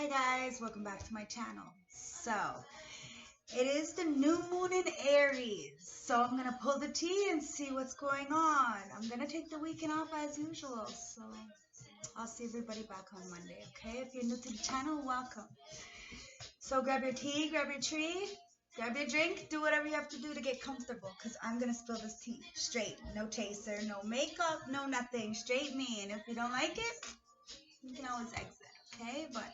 Hey guys, welcome back to my channel. So, it is the new moon in Aries. So I'm going to pull the tea and see what's going on. I'm going to take the weekend off as usual. So, I'll see everybody back on Monday, okay? If you're new to the channel, welcome. So grab your tea, grab your tree, grab your drink, do whatever you have to do to get comfortable, because I'm going to spill this tea straight. No chaser, no makeup, no nothing. Straight me. And if you don't like it, you can always exit, okay? But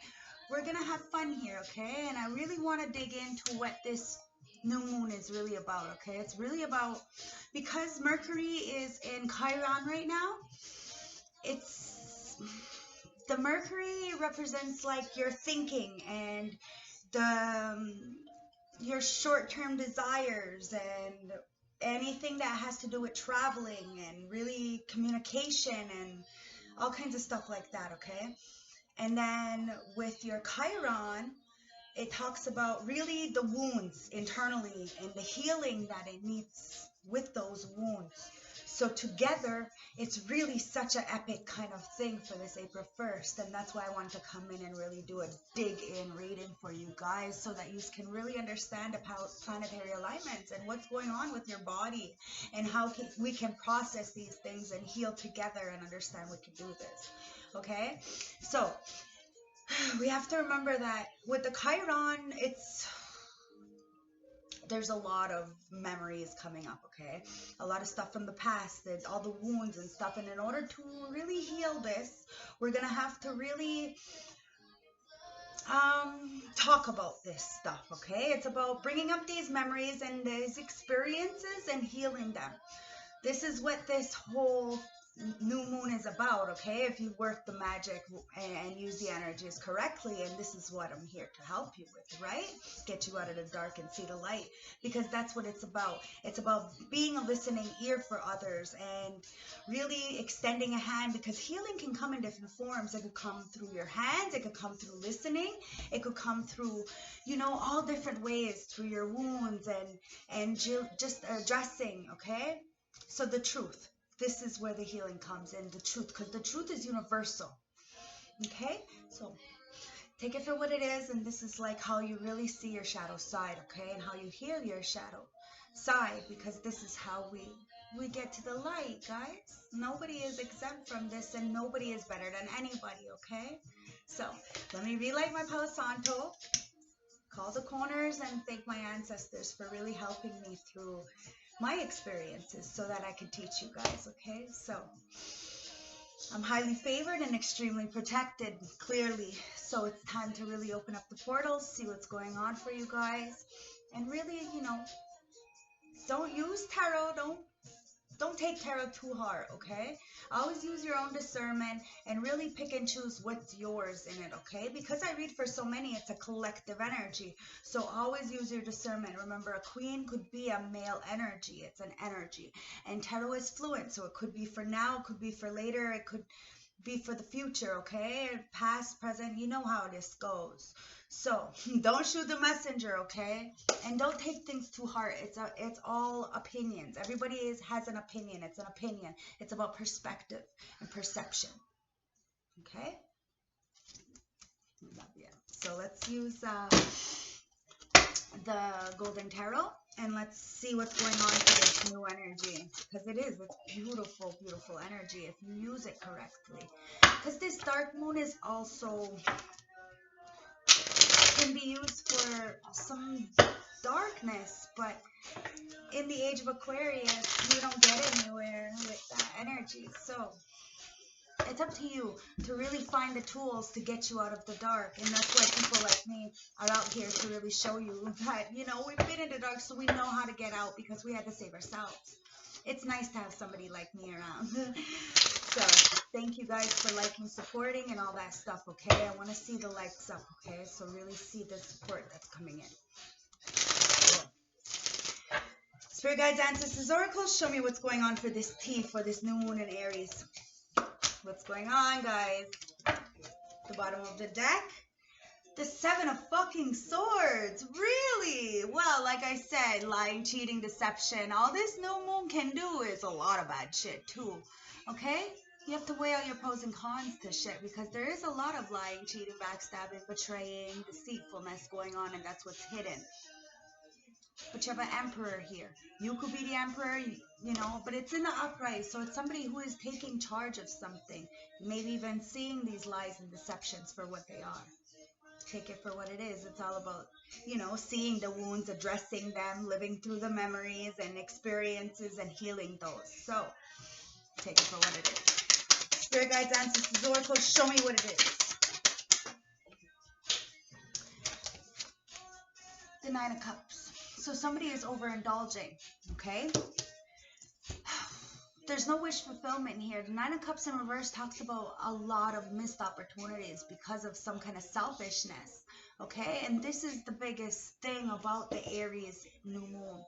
we're going to have fun here, okay? And I really want to dig into what this new moon is really about, okay? It's really about, because Mercury is in Chiron right now, the Mercury represents like your thinking and your short-term desires and anything that has to do with traveling and really communication and all kinds of stuff like that, okay? And then with your Chiron, it talks about really the wounds internally and the healing that it needs with those wounds. So together, it's really such an epic kind of thing for this April 1st. And that's why I wanted to come in and really do a dig-in reading for you guys so that you can really understand about planetary alignments and what's going on with your body and how we can process these things and heal together and understand we can do this. Okay? So, we have to remember that with the Chiron, there's a lot of memories coming up, okay? A lot of stuff from the past, all the wounds and stuff. And in order to really heal this, we're going to have to really talk about this stuff, okay? It's about bringing up these memories and these experiences and healing them. This is what this whole new moon is about, okay? If you work the magic and use the energies correctly, and this is what I'm here to help you with, right? Get you out of the dark and see the light, because that's what it's about. It's about being a listening ear for others and really extending a hand, because healing can come in different forms. It could come through your hands, it could come through listening, it could come through, you know, all different ways, through your wounds and just addressing, okay? So the truth. This is where the healing comes in, the truth, because the truth is universal, okay? So take it for what it is, and this is like how you really see your shadow side, okay? And how you heal your shadow side, because this is how we get to the light, guys. Nobody is exempt from this, and nobody is better than anybody, okay? So let me relight my Palo Santo, call the corners, and thank my ancestors for really helping me through my experiences so that I can teach you guys, okay? So I'm highly favored and extremely protected, clearly. So it's time to really open up the portals, see what's going on for you guys, and really, you know, don't use tarot, don't take tarot too hard, okay? Always use your own discernment and really pick and choose what's yours in it, okay? Because I read for so many, it's a collective energy. So always use your discernment. Remember, a queen could be a male energy. It's an energy. And tarot is fluent, so it could be for now, it could be for later, it could be for the future, okay? Past, present, you know how this goes. So don't shoot the messenger, okay? And don't take things too hard. It's all opinions. Everybody has an opinion. It's an opinion. It's about perspective and perception, okay? So let's use the Golden Tarot, and let's see what's going on for this new energy, because it's beautiful, beautiful energy if you use it correctly. Because this dark moon is also can be used for some darkness, but in the age of Aquarius, you don't get anywhere with that energy. So it's up to you to really find the tools to get you out of the dark. And that's why people like me are out here to really show you that, you know, we've been in the dark, so we know how to get out, because we had to save ourselves. It's nice to have somebody like me around. So thank you guys for liking, supporting, and all that stuff, okay? I want to see the likes up, okay? So really see the support that's coming in. Cool. Spirit guides, ancestors, oracles, show me what's going on for this tea, for this new moon in Aries. What's going on, guys? The bottom of the deck. The Seven of fucking Swords. Really? Well, like I said, lying, cheating, deception. All this new moon can do is a lot of bad shit, too. Okay? You have to weigh out your pros and cons to shit, because there is a lot of lying, cheating, backstabbing, betraying, deceitfulness going on, and that's what's hidden. But you have an emperor here. You could be the emperor, you know, but it's in the upright. So it's somebody who is taking charge of something. Maybe even seeing these lies and deceptions for what they are. Take it for what it is. It's all about, you know, seeing the wounds, addressing them, living through the memories and experiences and healing those. So take it for what it is. Spirit guides, ancestors, oracles, show me what it is. The Nine of Cups. So somebody is overindulging, okay? There's no wish fulfillment here. The Nine of Cups in reverse talks about a lot of missed opportunities because of some kind of selfishness, okay? And this is the biggest thing about the Aries new moon.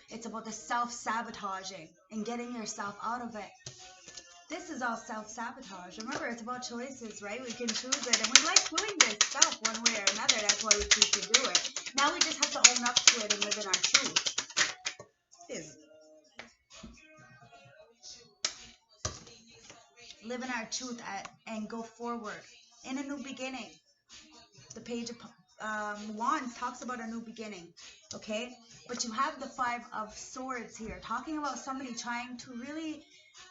It's about the self-sabotaging and getting yourself out of it. This is all self-sabotage. Remember, it's about choices, right? We can choose it, and we like doing this stuff one way or another. That's why we choose to do it. Now we just have to own up to it and live in our truth. Live in our truth and go forward in a new beginning. The Page of Wands talks about a new beginning, okay? But you have the Five of Swords here, talking about somebody trying to really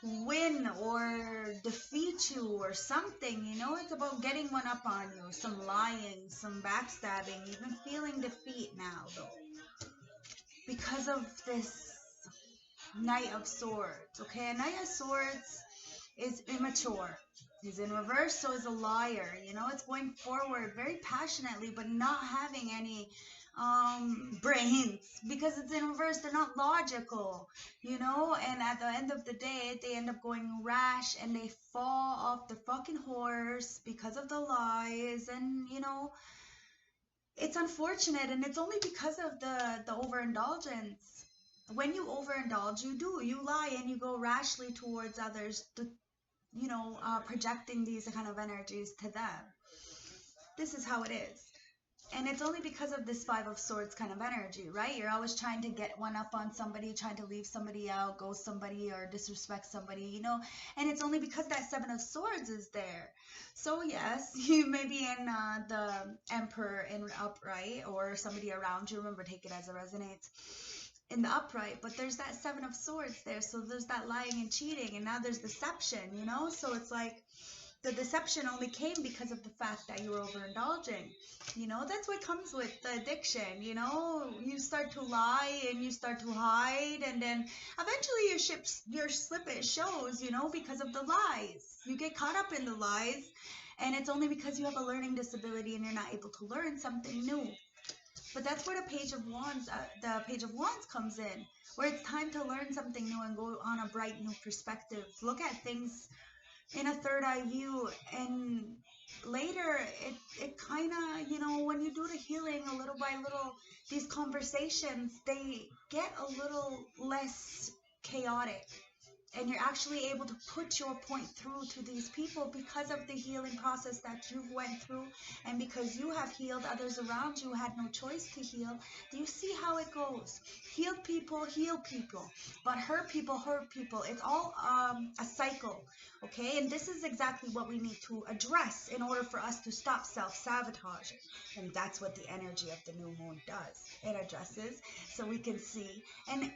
win or defeat you or something, you know? It's about getting one up on you, some lying, some backstabbing, even feeling defeat now, though, because of this Knight of Swords, okay? A Knight of Swords is immature. He's in reverse, so is a liar. You know, it's going forward very passionately, but not having any brains, because it's in reverse. They're not logical, you know, and at the end of the day, they end up going rash and they fall off the fucking horse because of the lies, and, you know, it's unfortunate, and it's only because of the overindulgence. When you overindulge, you lie and you go rashly towards others, you know, projecting these kind of energies to them. This is how it is. And it's only because of this Five of Swords kind of energy, right? You're always trying to get one up on somebody, trying to leave somebody out, ghost somebody, or disrespect somebody, you know? And it's only because that Seven of Swords is there. So yes, you may be in the Emperor in upright, or somebody around you. Remember, take it as it resonates. In the upright, but there's that Seven of Swords there, so there's that lying and cheating, and now there's deception, you know? So it's like the deception only came because of the fact that you were overindulging, you know? That's what comes with the addiction, you know? You start to lie and you start to hide, and then eventually your slippage shows, you know, because of the lies. You get caught up in the lies, and it's only because you have a learning disability and you're not able to learn something new. But that's where the Page of Wands comes in, where it's time to learn something new and go on a bright new perspective. Look at things in a third eye view, and later it kind of, you know, when you do the healing a little by little, these conversations, they get a little less chaotic. And you're actually able to put your point through to these people because of the healing process that you've went through, and because you have healed, others around you had no choice to heal. Do you see how it goes? Healed people heal people, but hurt people hurt people. It's all a cycle, okay? And this is exactly what we need to address in order for us to stop self-sabotaging. And that's what the energy of the new moon does. It addresses, so we can see, and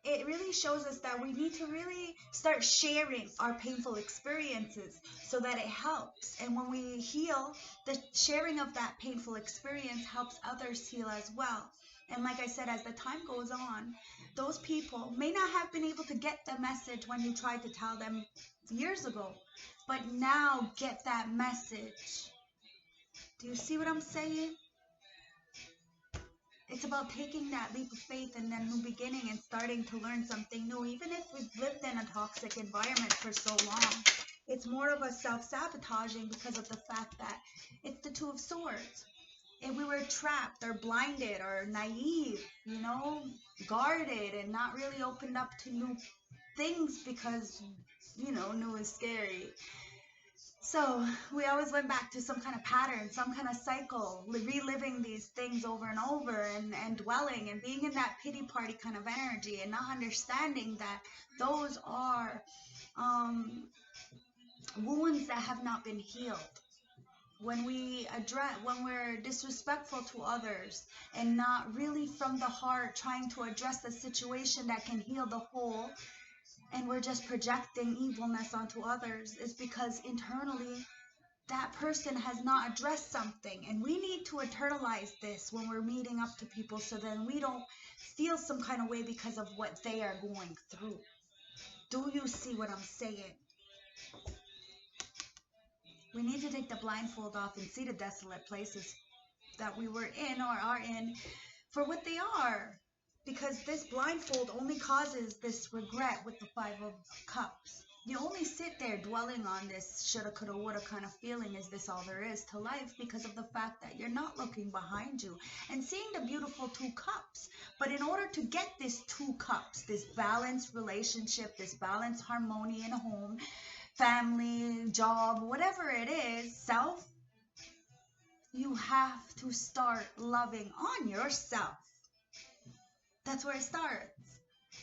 it really shows us that we need to really start sharing our painful experiences so that it helps. And when we heal, the sharing of that painful experience helps others heal as well. And like I said, as the time goes on, those people may not have been able to get the message when you tried to tell them years ago, but now get that message. Do you see what I'm saying? It's about taking that leap of faith and then new beginning and starting to learn something new. Even if we've lived in a toxic environment for so long, it's more of a self-sabotaging because of the fact that it's the Two of Swords. And we were trapped or blinded or naive, you know, guarded and not really opened up to new things because, you know, new is scary. So we always went back to some kind of pattern, some kind of cycle, reliving these things over and over, and dwelling and being in that pity party kind of energy, and not understanding that those are wounds that have not been healed. When we're disrespectful to others and not really from the heart trying to address the situation that can heal the whole, and we're just projecting evilness onto others, is because internally that person has not addressed something. And we need to internalize this when we're meeting up to people, so then we don't feel some kind of way because of what they are going through. Do you see what I'm saying? We need to take the blindfold off and see the desolate places that we were in or are in for what they are. Because this blindfold only causes this regret with the Five of Cups. You only sit there dwelling on this shoulda, coulda, woulda kind of feeling. Is this all there is to life? Because of the fact that you're not looking behind you and seeing the beautiful Two Cups. But in order to get this Two Cups, this balanced relationship, this balanced harmony in a home, family, job, whatever it is, self, you have to start loving on yourself. That's where it starts.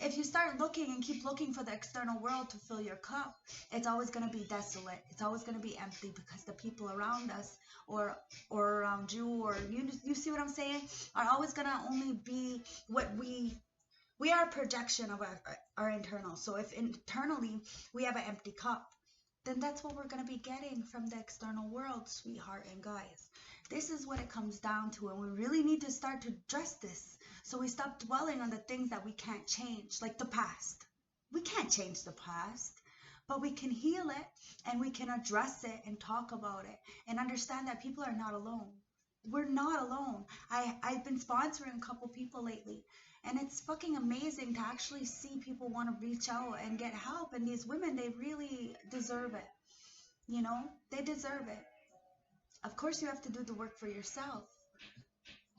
If you start looking and keep looking for the external world to fill your cup, it's always going to be desolate. It's always going to be empty, because the people around us or around you, or you see what I'm saying, are always going to only be what we are a projection of our internal. So if internally we have an empty cup, then that's what we're going to be getting from the external world, sweetheart and guys. This is what it comes down to, and we really need to start to address this, so we stop dwelling on the things that we can't change, like the past. We can't change the past, but we can heal it, and we can address it and talk about it and understand that people are not alone. We're not alone. I've been sponsoring a couple people lately, and it's fucking amazing to actually see people want to reach out and get help. And these women, they really deserve it. You know, they deserve it. Of course, you have to do the work for yourself.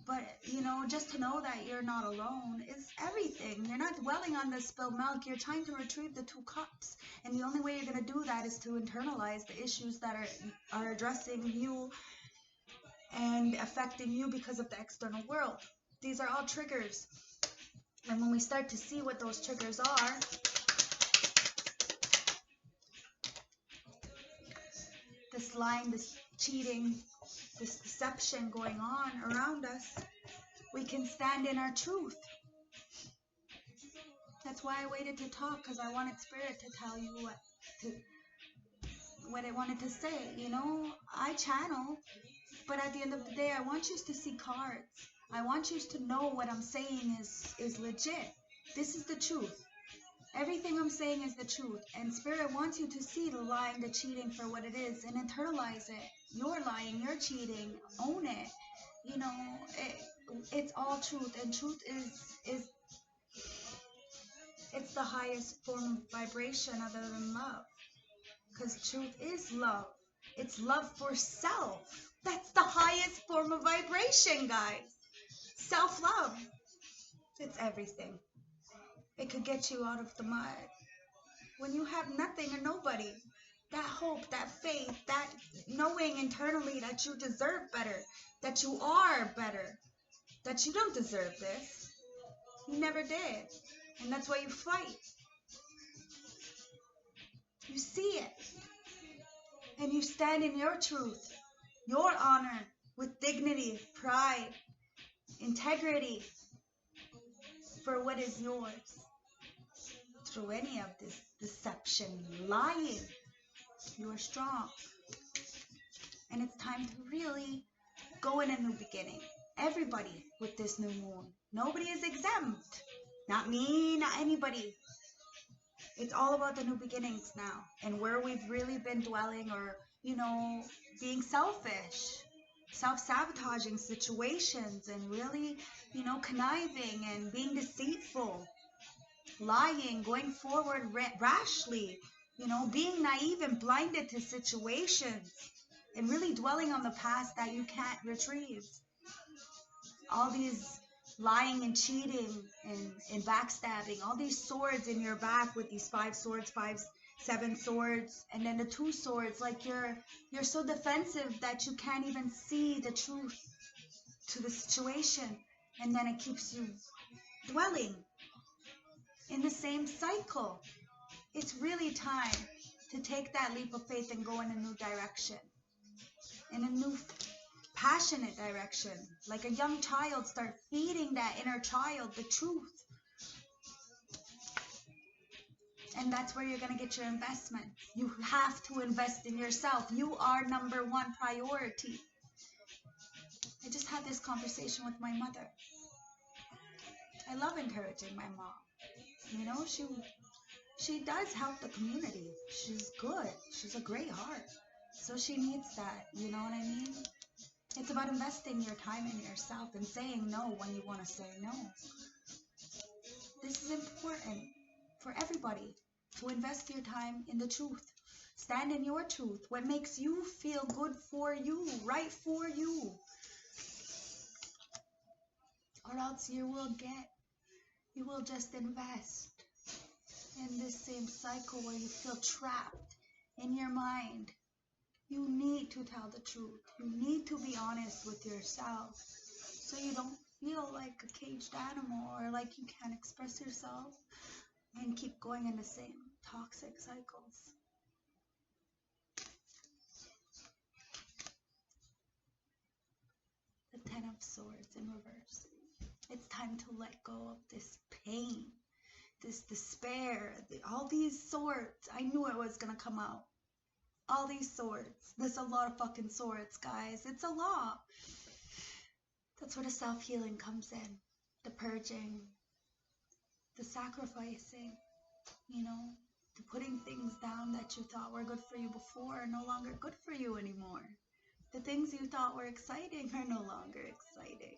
But, you know, just to know that you're not alone is everything. You're not dwelling on the spilled milk. You're trying to retrieve the Two Cups. And the only way you're going to do that is to internalize the issues that are addressing you and affecting you because of the external world. These are all triggers. And when we start to see what those triggers are, this lying, this cheating, this deception going on around us, we can stand in our truth. That's why I waited to talk, because I wanted Spirit to tell you what it wanted to say. You know, I channel, but at the end of the day, I want you to see cards. I want you to know what I'm saying is legit. This is the truth. Everything I'm saying is the truth. And Spirit wants you to see the lying, the cheating for what it is, and internalize it. You're lying, you're cheating, own it. You know, it's all truth. And truth is it's the highest form of vibration other than love. Because truth is love. It's love for self. That's the highest form of vibration, guys. Self-love. It's everything. It could get you out of the mud. When you have nothing or nobody, that hope, that faith, that knowing internally that you deserve better, that you are better, that you don't deserve this. You never did. And that's why you fight. You see it. And you stand in your truth, your honor, with dignity, pride, integrity for what is yours. Through any of this deception, lying, you are strong. And it's time to really go in a new beginning. Everybody with this new moon. Nobody is exempt. Not me, not anybody. It's all about the new beginnings now. And where we've really been dwelling, or, you know, being selfish, self-sabotaging situations, and really, you know, conniving and being deceitful, lying, going forward rashly, you know, being naive and blinded to situations, and really dwelling on the past that you can't retrieve. All these lying and cheating and backstabbing, all these swords in your back with these 5 swords, 7 swords, and then the 2 swords, like you're so defensive that you can't even see the truth to the situation, and then it keeps you dwelling in the same cycle. It's really time to take that leap of faith and go in a new direction, in a new passionate direction. Like a young child, start feeding that inner child the truth. And that's where you're going to get your investment. You have to invest in yourself. You are number one priority. I just had this conversation with my mother. I love encouraging my mom. You know, she does help the community. She's good. She's a great heart. So she needs that. You know what I mean? It's about investing your time in yourself and saying no when you want to say no. This is important for everybody, to invest your time in the truth. Stand in your truth. What makes you feel good for you, right for you. Or else you will just invest in this same cycle where you feel trapped in your mind. You need to tell the truth. You need to be honest with yourself so you don't feel like a caged animal or like you can't express yourself and keep going in the same toxic cycles. The Ten of Swords in reverse. It's time to let go of this pain, this despair, all these swords. I knew it was going to come out. All these swords. There's a lot of fucking swords, guys. It's a lot. That's where the self-healing comes in. The purging. The sacrificing. You know, the putting things down that you thought were good for you before are no longer good for you anymore. The things you thought were exciting are no longer exciting.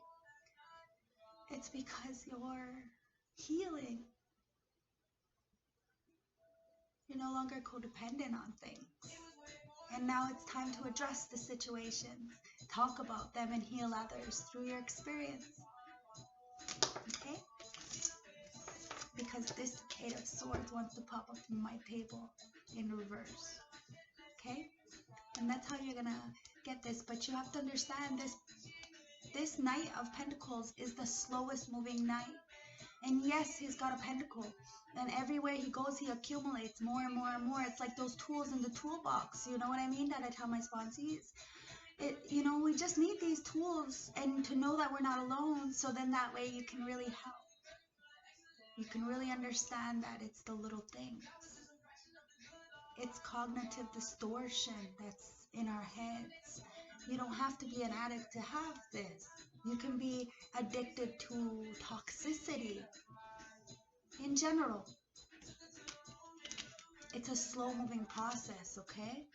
It's because you're healing. You're no longer codependent on things. And now it's time to address the situations, talk about them, and heal others through your experience. Okay? Because this Eight of Swords wants to pop up from my table in reverse. Okay? And that's how you're gonna get this. But you have to understand this Knight of Pentacles is the slowest moving knight. And yes, he's got a pentacle. And everywhere he goes, he accumulates more and more and more. It's like those tools in the toolbox. You know what I mean? That I tell my sponsees. You know, we just need these tools and to know that we're not alone. So then that way you can really help. You can really understand that it's the little things. It's cognitive distortion that's in our heads. You don't have to be an addict to have this. You can be addicted to toxicity in general. It's a slow-moving process, okay?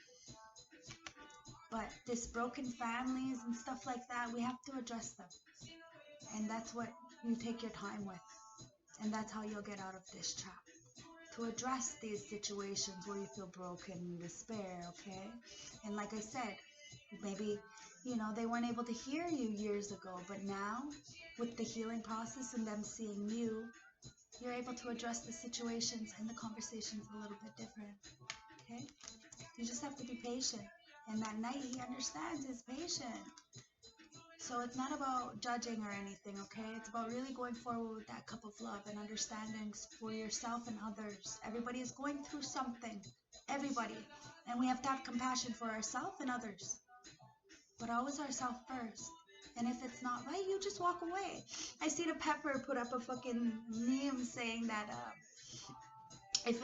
But this broken families and stuff like that, we have to address them. And that's what you take your time with. And that's how you'll get out of this trap. To address these situations where you feel broken, despair, okay? And like I said, maybe, you know, they weren't able to hear you years ago, but now, with the healing process and them seeing you, you're able to address the situations and the conversations a little bit different, okay? You just have to be patient. And that Knight, he understands, is patient. So it's not about judging or anything, okay? It's about really going forward with that cup of love and understanding for yourself and others. Everybody is going through something. Everybody. And we have to have compassion for ourselves and others. But always ourselves first. And if it's not right, you just walk away. I seen a Pepper put up a fucking meme saying that if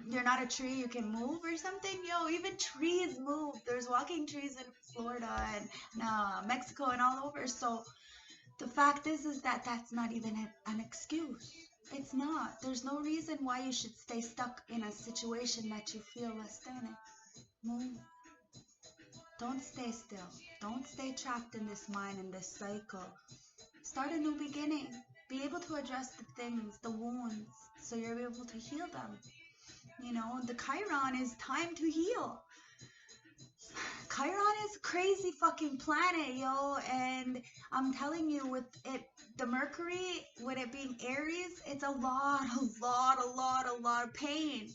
you're not a tree, you can move or something. Yo, even trees move. There's walking trees in Florida and Mexico and all over. So the fact is that that's not even an excuse. It's not. There's no reason why you should stay stuck in a situation that you feel less than. Move. Don't stay still. Don't stay trapped in this mind and this cycle. Start a new beginning. Be able to address the things, the wounds, so you're able to heal them. You know, the Chiron is time to heal. Chiron is a crazy fucking planet, yo, and I'm telling you, with it, the Mercury, with it being Aries, it's a lot of pain.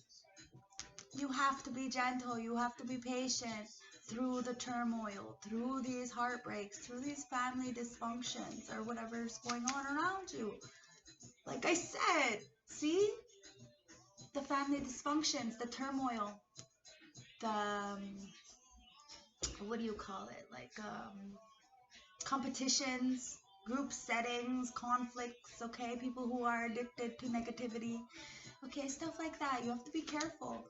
You have to be gentle. You have to be patient through the turmoil, through these heartbreaks, through these family dysfunctions, or whatever's going on around you. Like I said, see? the family dysfunctions, the turmoil, the, what do you call it? Like, competitions, group settings, conflicts, okay? People who are addicted to negativity, okay? Stuff like that. You have to be careful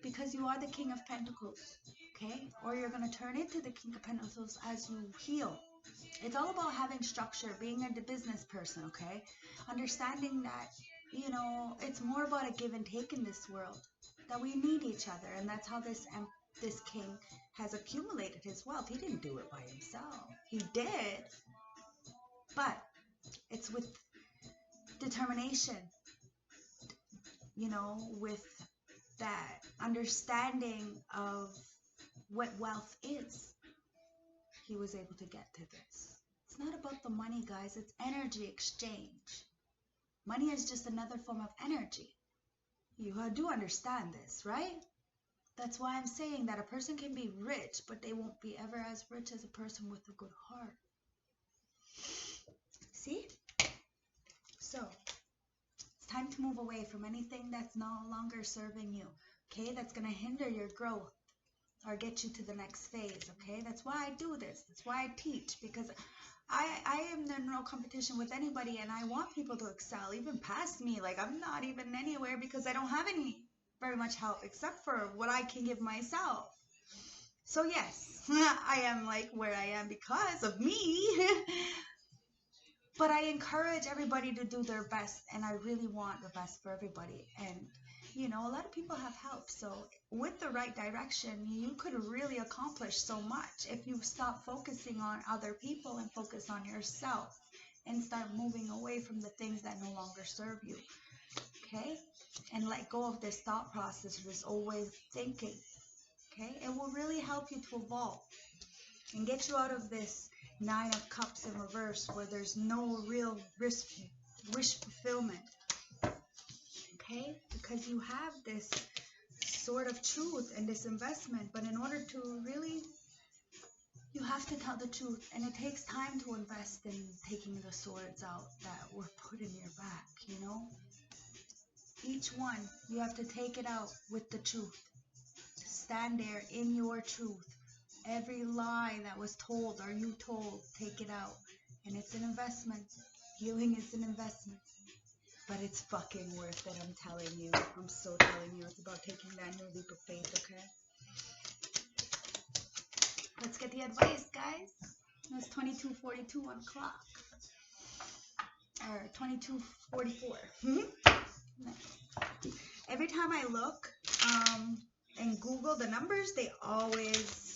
because you are the King of Pentacles, okay? Or you're going to turn into the King of Pentacles as you heal. It's all about having structure, being a business person, okay? Understanding that, you know, it's more about a give and take in this world, that we need each other, and that's how this king has accumulated his wealth. He didn't do it by himself. He did, but it's with determination, you know, with that understanding of what wealth is. He was able to get to this. It's not about the money, guys. It's energy exchange. Money is just another form of energy. You do understand this, right? That's why I'm saying that a person can be rich, but they won't be ever as rich as a person with a good heart. See? So, it's time to move away from anything that's no longer serving you, okay? That's going to hinder your growth or get you to the next phase, okay? That's why I do this. That's why I teach, because I am in no competition with anybody, and I want people to excel, even past me. Like, I'm not even anywhere because I don't have very much help except for what I can give myself. So yes, I am like where I am because of me. But I encourage everybody to do their best, and I really want the best for everybody. And you know, a lot of people have help, so with the right direction, you could really accomplish so much if you stop focusing on other people and focus on yourself and start moving away from the things that no longer serve you, okay? And let go of this thought process, this always thinking, okay? It will really help you to evolve and get you out of this Nine of Cups in reverse where there's no real wish fulfillment. Okay? Because you have this sort of truth and this investment, but in order to really, you have to tell the truth, and it takes time to invest in taking the swords out that were put in your back, you know? Each one, you have to take it out with the truth. Stand there in your truth. Every lie that was told or you told, take it out. And it's an investment. Healing is an investment. But it's fucking worth it, I'm telling you. I'm so telling you. It's about taking that new leap of faith, okay? Let's get the advice, guys. It's 22:42 on clock. Or 22:44. Every time I look and Google the numbers, they always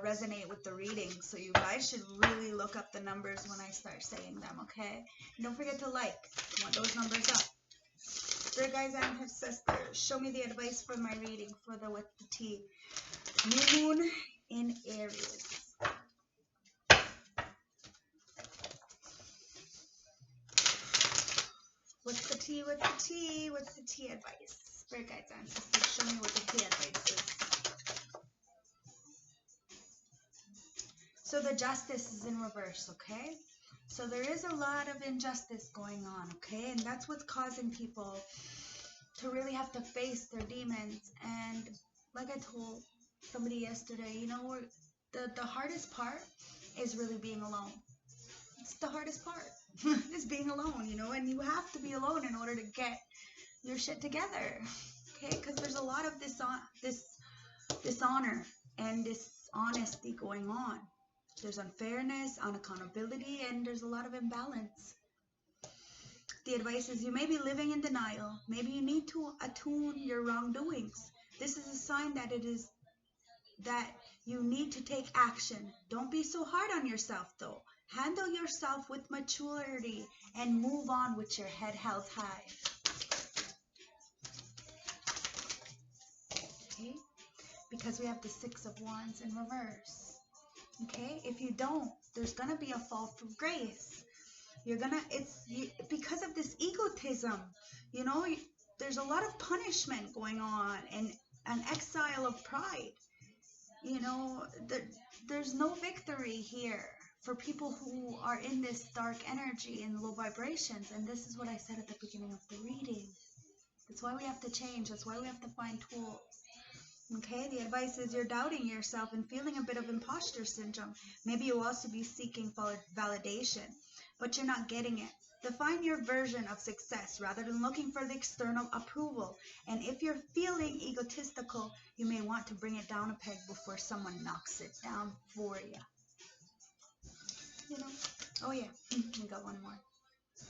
resonate with the reading. So you guys should really look up the numbers when I start saying them, okay? And don't forget to like. I want those numbers up. Spirit guys and ancestors, show me the advice for my reading for the with the T. New moon in Aries. What's the T? What's the T? What's the T advice? Spirit guides and ancestors, show me what the T advice is. So the Justice is in reverse, okay? So there is a lot of injustice going on, okay? And that's what's causing people to really have to face their demons. And like I told somebody yesterday, you know, the hardest part is really being alone. It's the hardest part. Is being alone, you know, and you have to be alone in order to get your shit together, okay? Because there's a lot of dishonor and dishonesty going on. There's unfairness, unaccountability, and there's a lot of imbalance. The advice is you may be living in denial. Maybe you need to attune your wrongdoings. This is a sign that that you need to take action. Don't be so hard on yourself, though. Handle yourself with maturity and move on with your head held high. Okay? Because we have the Six of Wands in reverse. Okay? If you don't, there's going to be a fall from grace. Because of this egotism, you know, there's a lot of punishment going on and an exile of pride. You know, there's no victory here for people who are in this dark energy and low vibrations. And this is what I said at the beginning of the reading. That's why we have to change. That's why we have to find tools. Okay, the advice is you're doubting yourself and feeling a bit of imposter syndrome. Maybe you'll also be seeking validation, but you're not getting it. Define your version of success rather than looking for the external approval. And if you're feeling egotistical, you may want to bring it down a peg before someone knocks it down for you. You know? Oh yeah, we got one more.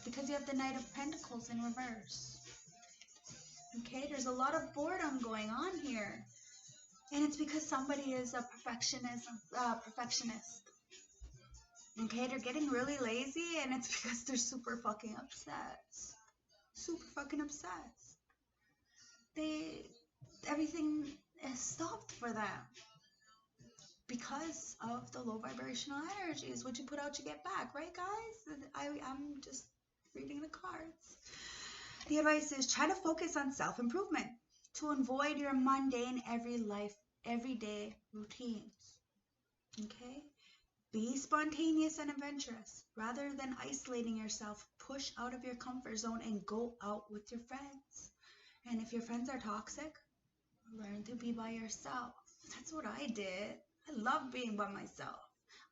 Because you have the Knight of Pentacles in reverse. Okay, there's a lot of boredom going on here. And it's because somebody is a perfectionist. Okay, they're getting really lazy, and it's because they're super fucking obsessed. Super fucking obsessed. Everything is stopped for them. Because of the low vibrational energies. What you put out, you get back. Right, guys? I'm just reading the cards. The advice is try to focus on self-improvement to avoid your mundane everyday routines. Okay? Be spontaneous and adventurous. Rather than isolating yourself, push out of your comfort zone and go out with your friends. And if your friends are toxic, learn to be by yourself. That's what I did. I love being by myself.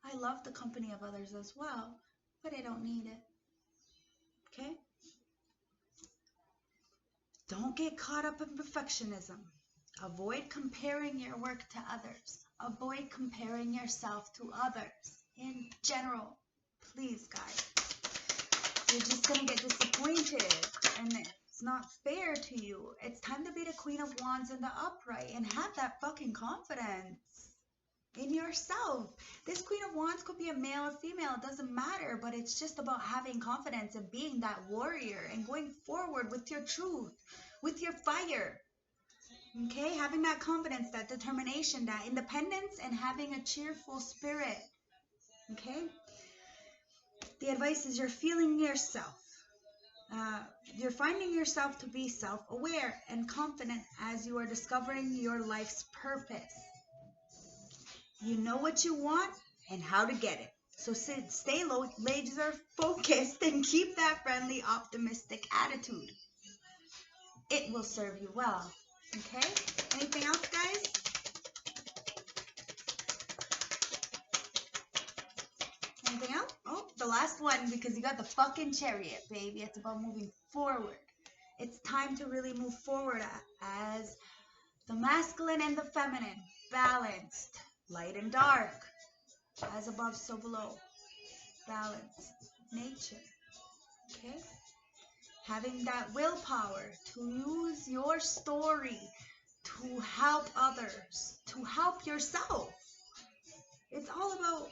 I love the company of others as well, but I don't need it. Okay? Don't get caught up in perfectionism. Avoid comparing your work to others. Avoid comparing yourself to others. In general, please, guys. You're just going to get disappointed, and it's not fair to you. It's time to be the Queen of Wands in the upright and have that fucking confidence in yourself. This Queen of Wands could be a male or female, it doesn't matter, but it's just about having confidence and being that warrior and going forward with your truth, with your fire. Okay, having that confidence, that determination, that independence, and having a cheerful spirit. Okay, the advice is you're feeling yourself. You're finding yourself to be self-aware and confident as you are discovering your life's purpose. You know what you want and how to get it. So stay laser focused and keep that friendly, optimistic attitude. It will serve you well. Okay? Anything else, guys? Anything else? Oh, the last one, because you got the fucking Chariot, baby. It's about moving forward. It's time to really move forward as the masculine and the feminine, balanced, light and dark, as above, so below, balanced nature. Okay? Having that willpower to use your story to help others, to help yourself. It's all about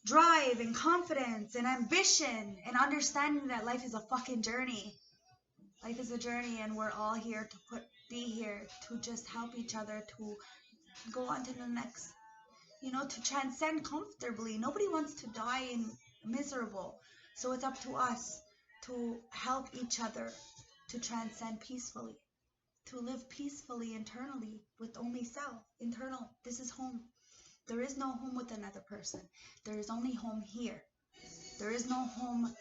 drive and confidence and ambition and understanding that life is a fucking journey. Life is a journey, and we're all here to be here to just help each other to go on to the next, to transcend comfortably. Nobody wants to die miserable. So it's up to us to help each other to transcend peacefully, to live peacefully internally with only self, internal. This is home. There is no home with another person. There is only home here. There is no home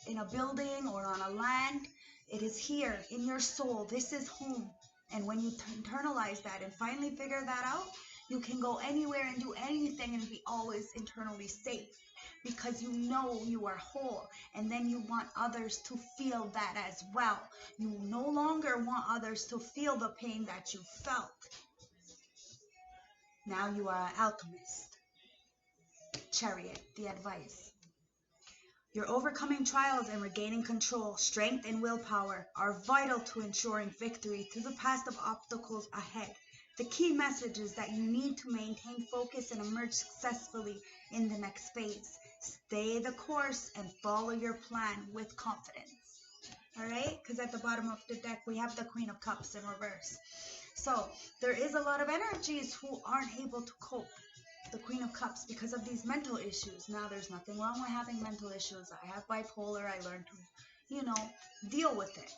in a building or on a land. It is here in your soul. This is home. And when you internalize that and finally figure that out, you can go anywhere and do anything and be always internally safe, because you know you are whole, and then you want others to feel that as well. You no longer want others to feel the pain that you felt. Now you are an alchemist. Chariot, the advice. You're overcoming trials and regaining control. Strength and willpower are vital to ensuring victory through the path of obstacles ahead. The key message is that you need to maintain focus and emerge successfully in the next phase. Stay the course and follow your plan with confidence. All right? Because at the bottom of the deck, we have the Queen of Cups in reverse. So there is a lot of energies who aren't able to cope. The Queen of Cups, because of these mental issues. Now, there's nothing wrong with having mental issues. I have bipolar. I learned to, deal with it.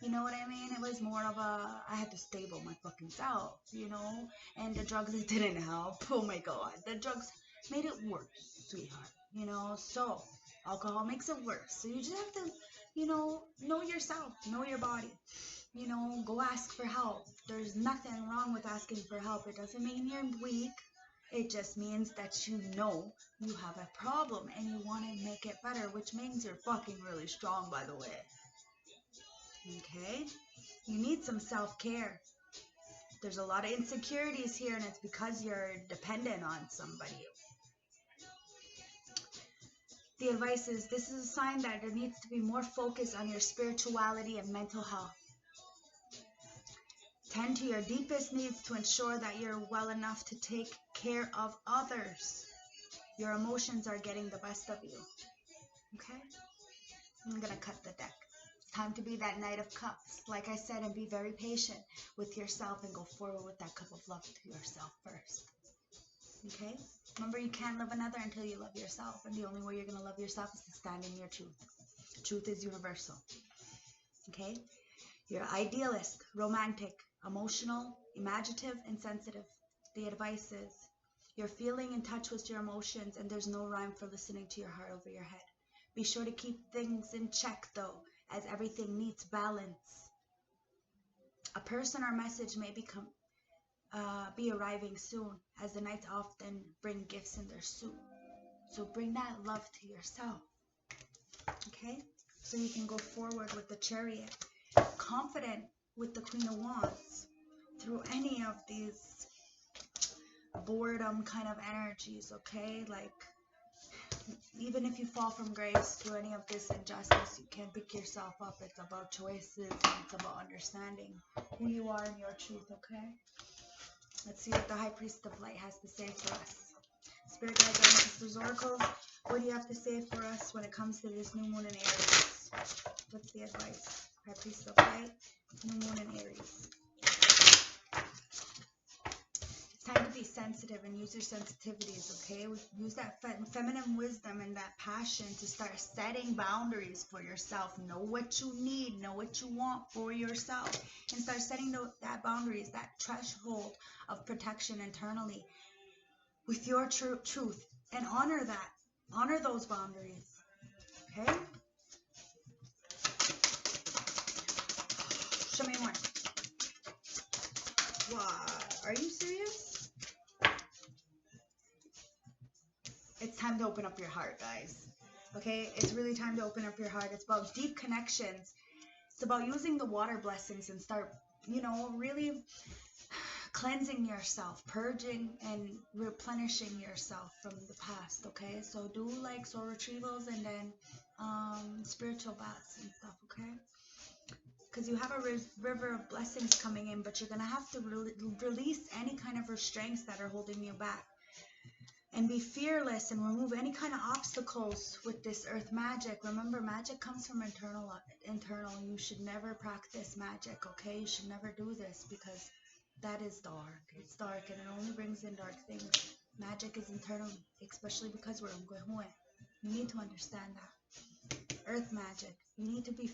You know what I mean? It was more of I had to stable my fucking self, and the drugs, it didn't help. Oh my God. The drugs made it worse, sweetheart, so Alcohol makes it worse. So you just have to, know yourself, know your body. Go ask for help. There's nothing wrong with asking for help. It doesn't mean you're weak. It just means that you have a problem and you want to make it better, which means you're fucking really strong, by the way. Okay? You need some self-care. There's a lot of insecurities here, and it's because you're dependent on somebody. The advice is, this is a sign that there needs to be more focus on your spirituality and mental health. Tend to your deepest needs to ensure that you're well enough to take care of others. Your emotions are getting the best of you. Okay? I'm going to cut the deck. It's time to be that Knight of Cups, like I said, and be very patient with yourself and go forward with that cup of love to yourself first. Okay? Remember, you can't love another until you love yourself, and the only way you're going to love yourself is to stand in your truth. Truth is universal. Okay? You're idealist, romantic, emotional, imaginative, and sensitive. The advice is, you're feeling in touch with your emotions, and there's no rhyme for listening to your heart over your head. Be sure to keep things in check, though, as everything needs balance. A person or message may be arriving soon, as the Knights often bring gifts in their suit. So bring that love to yourself. Okay? So you can go forward with the Chariot, confident with the Queen of Wands, through any of these boredom kind of energies, okay? Like, even if you fall from grace through any of this injustice, you can pick yourself up. It's about choices, and it's about understanding who you are in your truth, okay? Let's see what the High Priest of Light has to say for us. Spirit guides, and sisters, oracles, what do you have to say for us when it comes to this new moon in Aries? What's the advice? High Priest of Light, new moon in Aries. It's time to be sensitive and use your sensitivities, okay? Use that feminine wisdom and that passion to start setting boundaries for yourself. Know what you need, know what you want for yourself, and start setting that boundaries, that threshold of protection internally with your truth, and honor that. Honor those boundaries, okay? Show me more. What? Are you serious? It's time to open up your heart, guys. Okay? It's really time to open up your heart. It's about deep connections. It's about using the water blessings and start, really cleansing yourself, purging and replenishing yourself from the past, okay? So do like soul retrievals and then spiritual baths and stuff, okay? Because you have a river of blessings coming in, but you're going to have to release any kind of restraints that are holding you back. And be fearless and remove any kind of obstacles with this earth magic. Remember, magic comes from internal. You should never practice magic, okay? You should never do this because that is dark. It's dark and it only brings in dark things. Magic is internal, especially because we're Ngwehue. You need to understand that. Earth magic. You need to be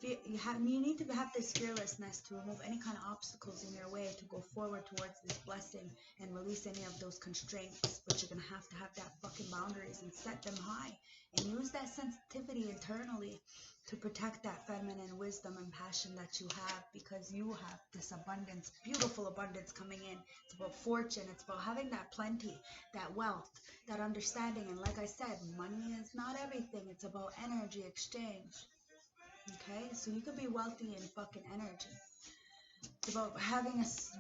you need to have this fearlessness to remove any kind of obstacles in your way to go forward towards this blessing and release any of those constraints. But you're going to have that fucking boundaries and set them high and use that sensitivity internally to protect that feminine wisdom and passion that you have, because you have this abundance, beautiful abundance coming in. It's about fortune. It's about having that plenty, that wealth, that understanding. And like I said, money is not everything. It's about energy exchange. Okay, so you could be wealthy in fucking energy. It's about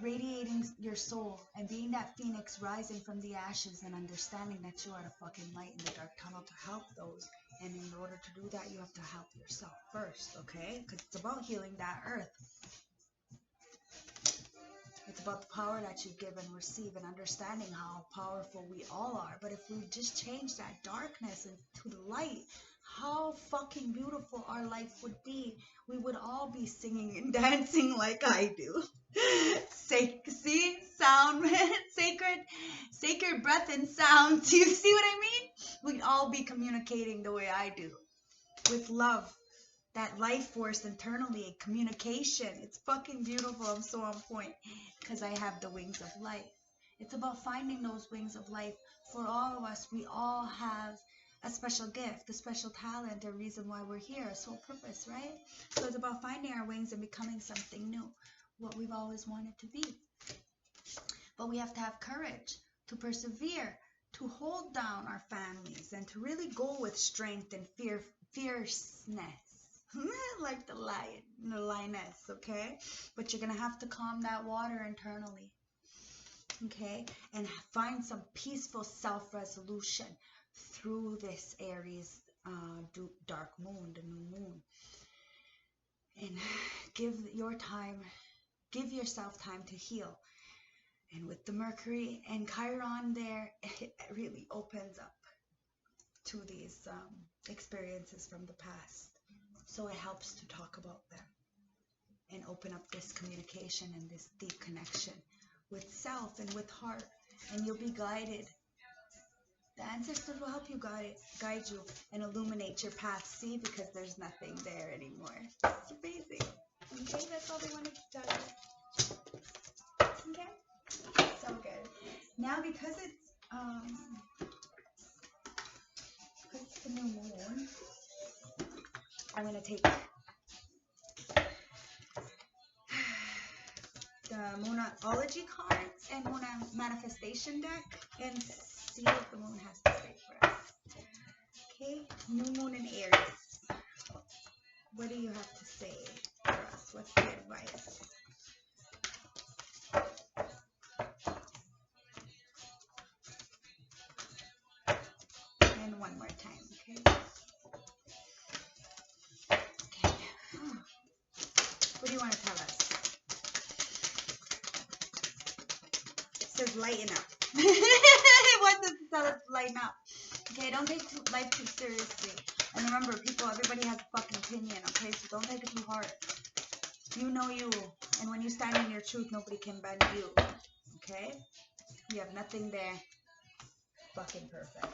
radiating your soul and being that phoenix rising from the ashes and understanding that you are the fucking light in the dark tunnel to help those. And in order to do that, you have to help yourself first, okay? Because it's about healing that earth. It's about the power that you give and receive and understanding how powerful we all are. But if we just change that darkness into the light, how fucking beautiful our life would be. We would all be singing and dancing like I do. See? Sound, sacred breath and sound. Do you see what I mean? We'd all be communicating the way I do. With love. That life force internally, communication. It's fucking beautiful. I'm so on point because I have the wings of life. It's about finding those wings of life. For all of us, we all have a special gift, a special talent, a reason why we're here, a soul purpose, right? So it's about finding our wings and becoming something new, what we've always wanted to be. But we have to have courage to persevere, to hold down our families, and to really go with strength and fierceness. Like the lion, the lioness, okay? But you're going to have to calm that water internally, okay? And find some peaceful self-resolution through this Aries dark moon, the new moon. And give yourself time to heal. And with the Mercury and Chiron there, it really opens up to these experiences from the past. So it helps to talk about them and open up this communication and this deep connection with self and with heart. And you'll be guided. The ancestors will help you guide you and illuminate your path. See, because there's nothing there anymore. It's amazing. Okay, that's all they wanted to tell you. Okay, so good. Now, because it's the new moon, I'm going to take the Moonology cards and Moon Manifestation deck and see what the moon has to say for us. Okay, new moon in Aries. What do you have to say for us? What's the advice? And one more time, okay? Okay. What do you want to tell us? It says lighten up. It wants us to tell us to lighten up. Okay, don't take life too seriously. And remember, people, everybody has a fucking opinion, okay? So don't take it too hard. You know you. And when you stand in your truth, nobody can bend you. Okay? You have nothing there. Fucking perfect.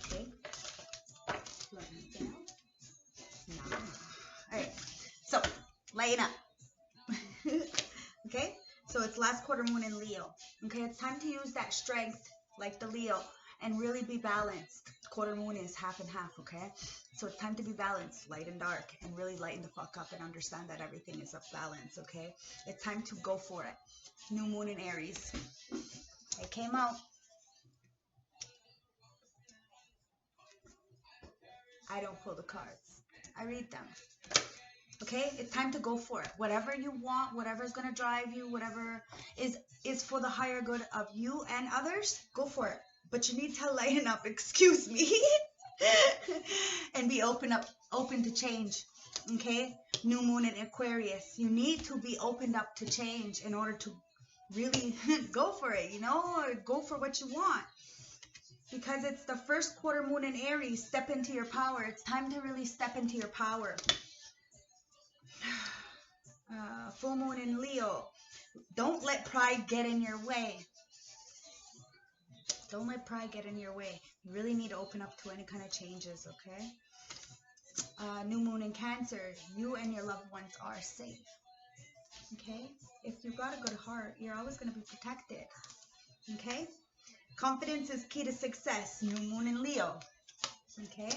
Okay? Let me down. Nah. Alright. So, lighten up. Okay? So it's last quarter moon in Leo. Okay? It's time to use that strength like the Leo and really be balanced. Quarter moon is half and half, okay? So it's time to be balanced, light and dark, and really lighten the fuck up and understand that everything is off balance, okay? It's time to go for it. New moon in Aries. It came out. I don't pull the cards. I read them. Okay? It's time to go for it. Whatever you want, whatever's going to drive you, whatever is for the higher good of you and others, go for it. But you need to lighten up, excuse me, and be open to change, okay? New moon in Aquarius. You need to be opened up to change in order to really go for it, you know? Go for what you want. Because it's the first quarter moon in Aries. Step into your power. It's time to really step into your power. Full moon in Leo. Don't let pride get in your way. Don't let pride get in your way. You really need to open up to any kind of changes, okay? New moon in Cancer. You and your loved ones are safe, okay? If you've got a good heart, you're always going to be protected, okay? Confidence is key to success. New moon in Leo, okay?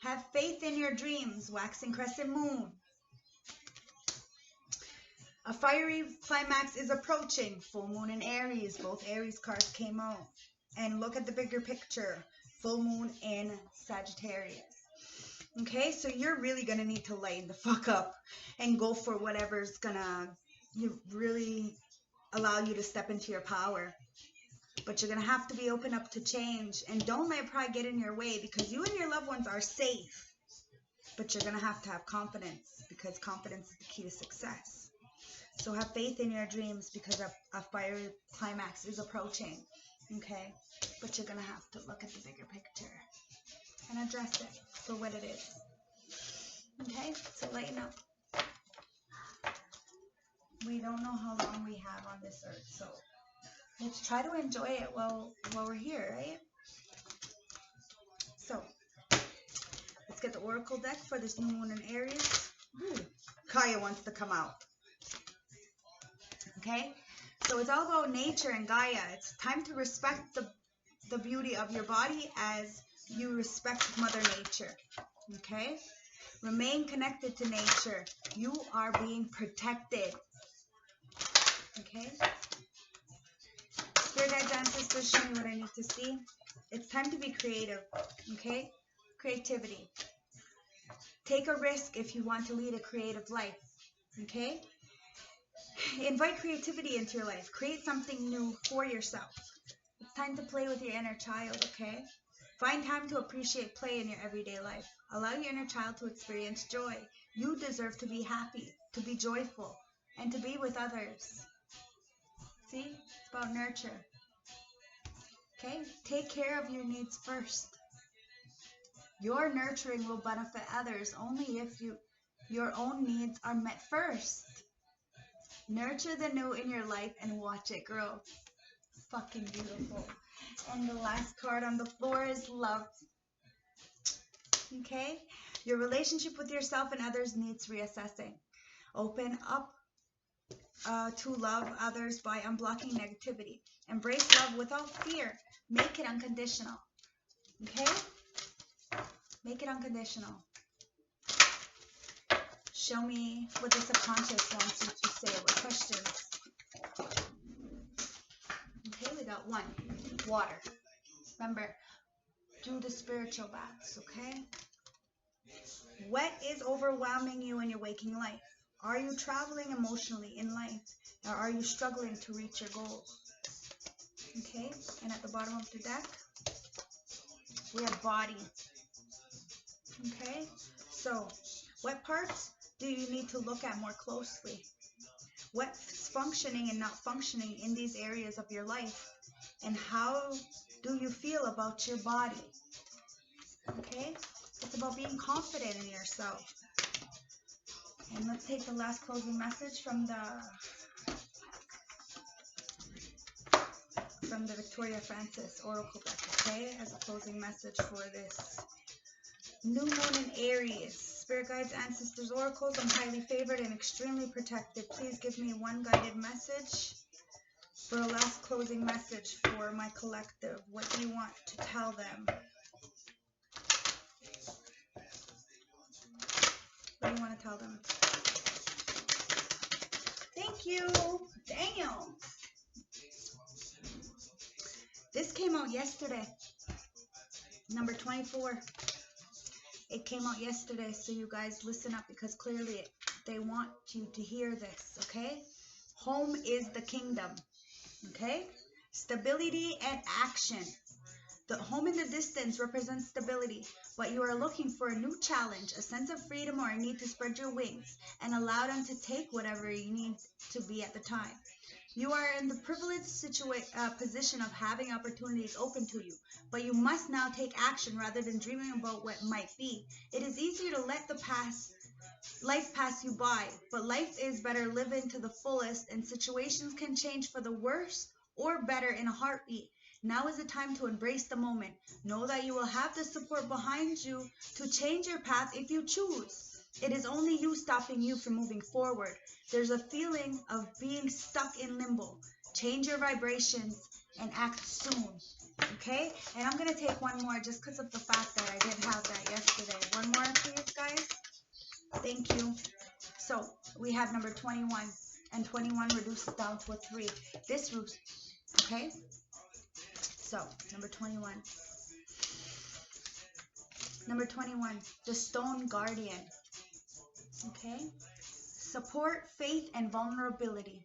Have faith in your dreams. Waxing crescent moon. A fiery climax is approaching. Full moon in Aries. Both Aries cards came out. And look at the bigger picture. Full moon in Sagittarius. Okay, so you're really going to need to lighten the fuck up and go for whatever's going to really allow you to step into your power. But you're going to have to be open up to change. And don't let pride get in your way, because you and your loved ones are safe. But you're going to have confidence, because confidence is the key to success. So have faith in your dreams, because a fiery climax is approaching, okay? But you're going to have to look at the bigger picture and address it for what it is, okay? So lighten up. We don't know how long we have on this earth, so let's try to enjoy it while we're here, right? So let's get the Oracle deck for this new moon in Aries. Ooh, Kaya wants to come out. Okay, So it's all about nature and Gaia. It's time to respect the beauty of your body as you respect Mother Nature. Okay? Remain connected to nature. You are being protected. Okay? Spirit guides, ancestors, show me what I need to see. It's time to be creative. Okay? Creativity. Take a risk if you want to lead a creative life. Okay? Invite creativity into your life. Create something new for yourself. It's time to play with your inner child, okay? Find time to appreciate play in your everyday life. Allow your inner child to experience joy. You deserve to be happy, to be joyful, and to be with others. See? It's about nurture. Okay? Take care of your needs first. Your nurturing will benefit others only if your own needs are met first. Nurture the new in your life and watch it grow. Fucking beautiful. And the last card on the floor is love. Okay? Your relationship with yourself and others needs reassessing. Open up to love others by unblocking negativity. Embrace love without fear. Make it unconditional. Okay? Make it unconditional. Show me what the subconscious wants you to say. What questions? Okay, we got 1. Water. Remember, do the spiritual baths, okay? What is overwhelming you in your waking life? Are you traveling emotionally in life? Or are you struggling to reach your goals? Okay, and at the bottom of the deck, we have body. Okay, so what parts do you need to look at more closely? What's functioning and not functioning in these areas of your life? And how do you feel about your body? Okay? It's about being confident in yourself. And let's take the last closing message from the Victoria Francis Oracle deck, okay? As a closing message for this new moon in Aries. Spirit guides, ancestors, oracles, I'm highly favored and extremely protected. Please give me one guided message for a last closing message for my collective. What do you want to tell them? What do you want to tell them? Thank you. Damn. This came out yesterday. Number 24. It came out yesterday, so you guys listen up because clearly they want you to hear this, okay? Home is the kingdom, okay? Stability and action. The home in the distance represents stability, but you are looking for a new challenge, a sense of freedom, or a need to spread your wings and allow them to take whatever you need to be at the time. You are in the privileged position of having opportunities open to you, but you must now take action rather than dreaming about what might be. It is easier to let life pass you by, but life is better living to the fullest, and situations can change for the worse or better in a heartbeat. Now is the time to embrace the moment. Know that you will have the support behind you to change your path if you choose. It is only you stopping you from moving forward. There's a feeling of being stuck in limbo. Change your vibrations and act soon. Okay? And I'm going to take one more just because of the fact that I did have that yesterday. One more, please, guys. Thank you. So, we have number 21. And 21 reduces down to a 3. This root, okay? So, number 21. Number 21, the Stone Guardian. Okay? Support, faith, and vulnerability.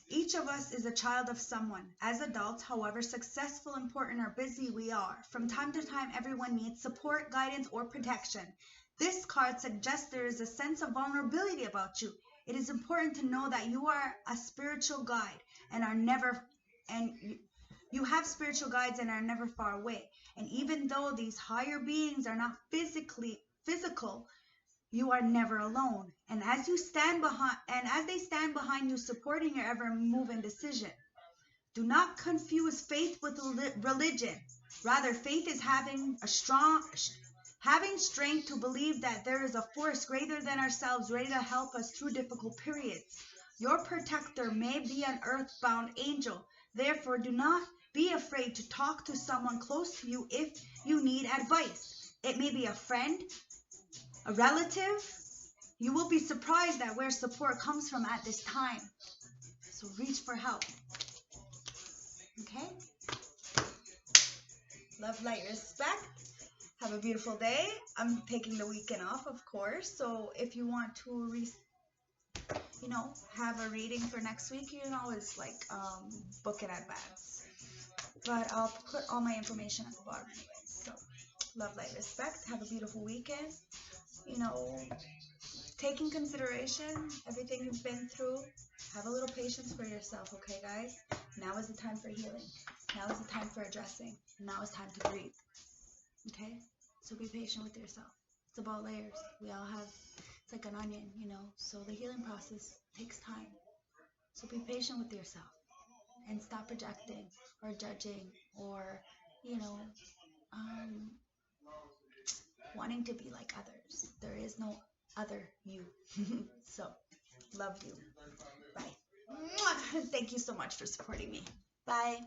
Each of us is a child of someone. As adults, however successful, important, or busy we are, from time to time, everyone needs support, guidance, or protection. This card suggests there is a sense of vulnerability about you. It is important to know that you are a spiritual guide you have spiritual guides and are never far away. And even though these higher beings are not physical, you are never alone. And as they stand behind you, supporting your every move and decision. Do not confuse faith with religion. Rather, faith is having strength to believe that there is a force greater than ourselves ready to help us through difficult periods. Your protector may be an earthbound angel. Therefore, do not be afraid to talk to someone close to you if you need advice. It may be a friend, a relative. You will be surprised at where support comes from at this time. So reach for help. Okay? Love, light, respect. Have a beautiful day. I'm taking the weekend off, of course. So if you want to have a reading for next week, you can always book in advance. But I'll put all my information at the bottom anyway. So love, light, respect. Have a beautiful weekend. Take in consideration everything you've been through. Have a little patience for yourself, okay, guys? Now is the time for healing. Now is the time for addressing. Now is time to breathe. Okay? So be patient with yourself. It's about layers. We all have, it's like an onion, so the healing process takes time. So be patient with yourself and stop projecting or judging or, wanting to be like others. There is no other you. So, love you. Bye. Thank you so much for supporting me. Bye.